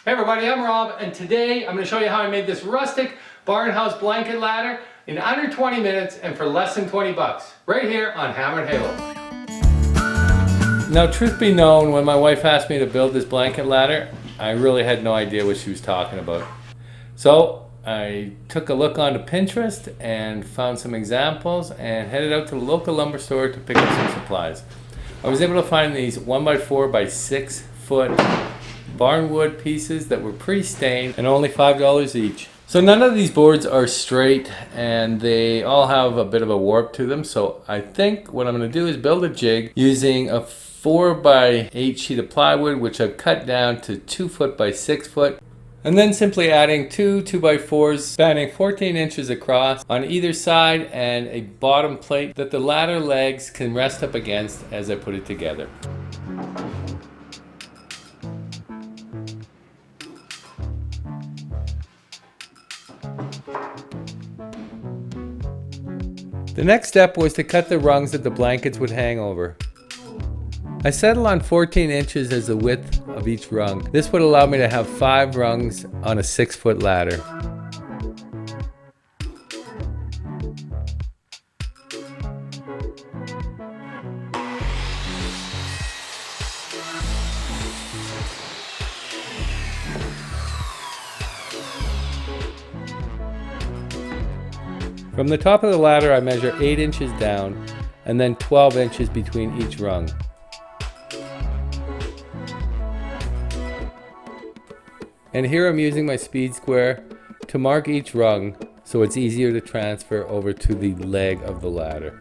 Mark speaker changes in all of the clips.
Speaker 1: Hey everybody, I'm Rob, and today I'm going to show you how I made this rustic barn house blanket ladder in under 20 minutes and for less than 20 bucks, right here on Hammer and Halo. Now, truth be known, when my wife asked me to build this blanket ladder, I really had no idea what she was talking about. So I took a look onto Pinterest and found some examples and headed out to the local lumber store to pick up some supplies. I was able to find these 1x4 by 6 foot barnwood pieces that were pretty stained and only $5 each. So none of these boards are straight and they all have a bit of a warp to them. So I think what I'm going to do is build a jig using a 4x8 sheet of plywood, which I've cut down to 2 foot by 6 foot. And then simply adding two 2x4s spanning 14 inches across on either side and a bottom plate that the ladder legs can rest up against as I put it together. The next step was to cut the rungs that the blankets would hang over. I settled on 14 inches as the width of each rung. This would allow me to have 5 rungs on a 6 foot ladder. From the top of the ladder, I measure 8 inches down and then 12 inches between each rung. And here I'm using my speed square to mark each rung so it's easier to transfer over to the leg of the ladder.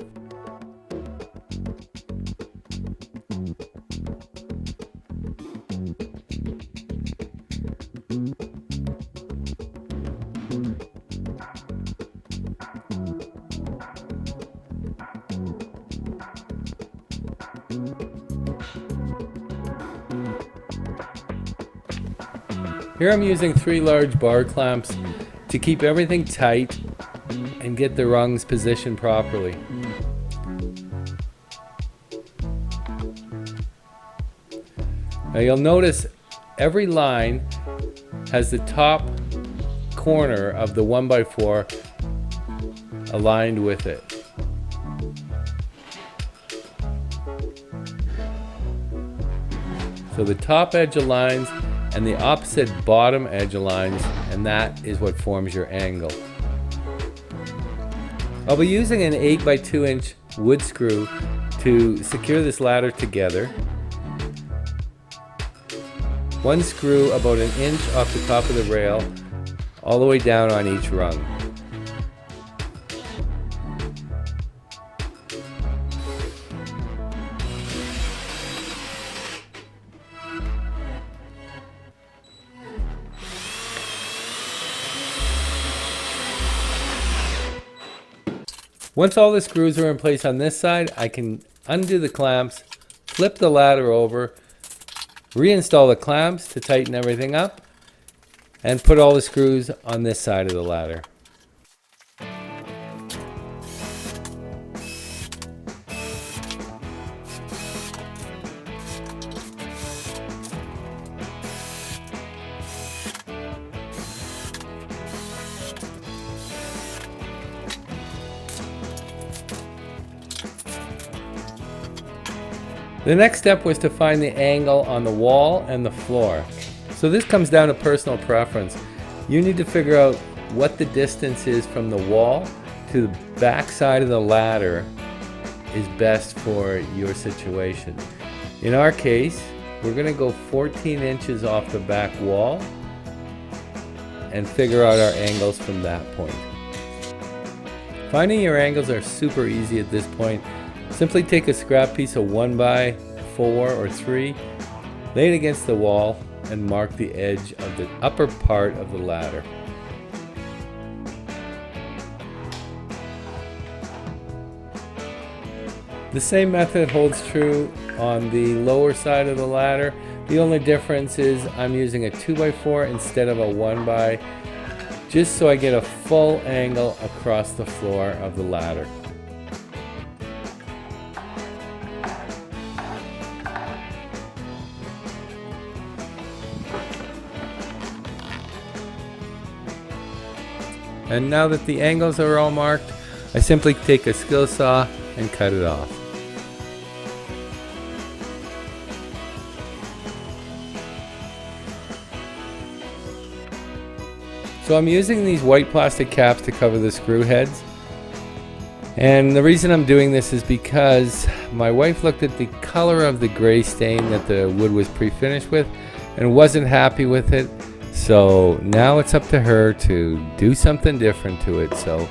Speaker 1: Here I'm using 3 large bar clamps to keep everything tight and get the rungs positioned properly. Now you'll notice every line has the top corner of the 1x4 aligned with it. So the top edge aligns and the opposite bottom edge aligns, and that is what forms your angle. I'll be using an 8x2 inch wood screw to secure this ladder together. One screw about 1 inch off the top of the rail, all the way down on each rung. Once all the screws are in place on this side, I can undo the clamps, flip the ladder over, reinstall the clamps to tighten everything up, and put all the screws on this side of the ladder. The next step was to find the angle on the wall and the floor. So this comes down to personal preference. You need to figure out what the distance is from the wall to the back side of the ladder is best for your situation. In our case, we're going to go 14 inches off the back wall and figure out our angles from that point. Finding your angles are super easy at this point. Simply take a scrap piece of 1x4 or 3, lay it against the wall, and mark the edge of the upper part of the ladder. The same method holds true on the lower side of the ladder. The only difference is I'm using a 2x4 instead of a 1x, just so I get a full angle across the floor of the ladder. And now that the angles are all marked, I simply take a skill saw and cut it off. So I'm using these white plastic caps to cover the screw heads. And the reason I'm doing this is because my wife looked at the color of the gray stain that the wood was pre-finished with and wasn't happy with it. So now it's up to her to do something different to it. So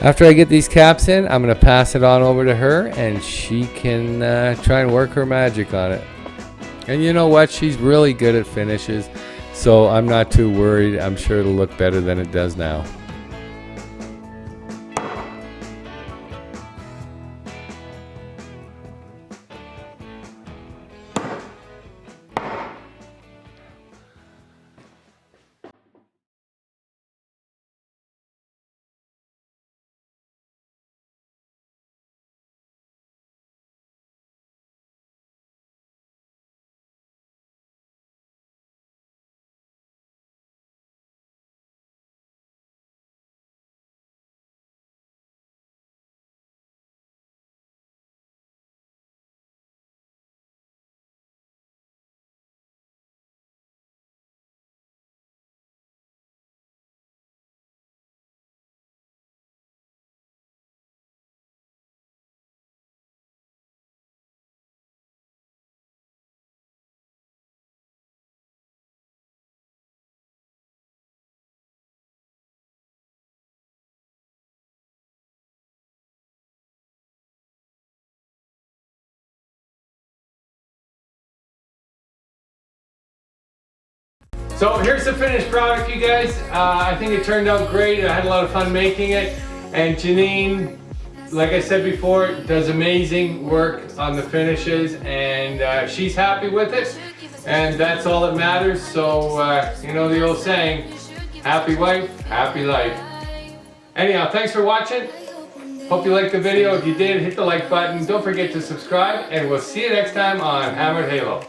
Speaker 1: after I get these caps in, I'm going to pass it on over to her and she can try and work her magic on it. And you know what? She's really good at finishes. So I'm not too worried. I'm sure it'll look better than it does now. So here's the finished product, you guys. I think it turned out great. I had a lot of fun making it. And Janine, like I said before, does amazing work on the finishes, and she's happy with it. And that's all that matters. So, you know the old saying, happy wife, happy life. Anyhow, thanks for watching. Hope you liked the video. If you did, hit the like button. Don't forget to subscribe, and we'll see you next time on Hammered Halo.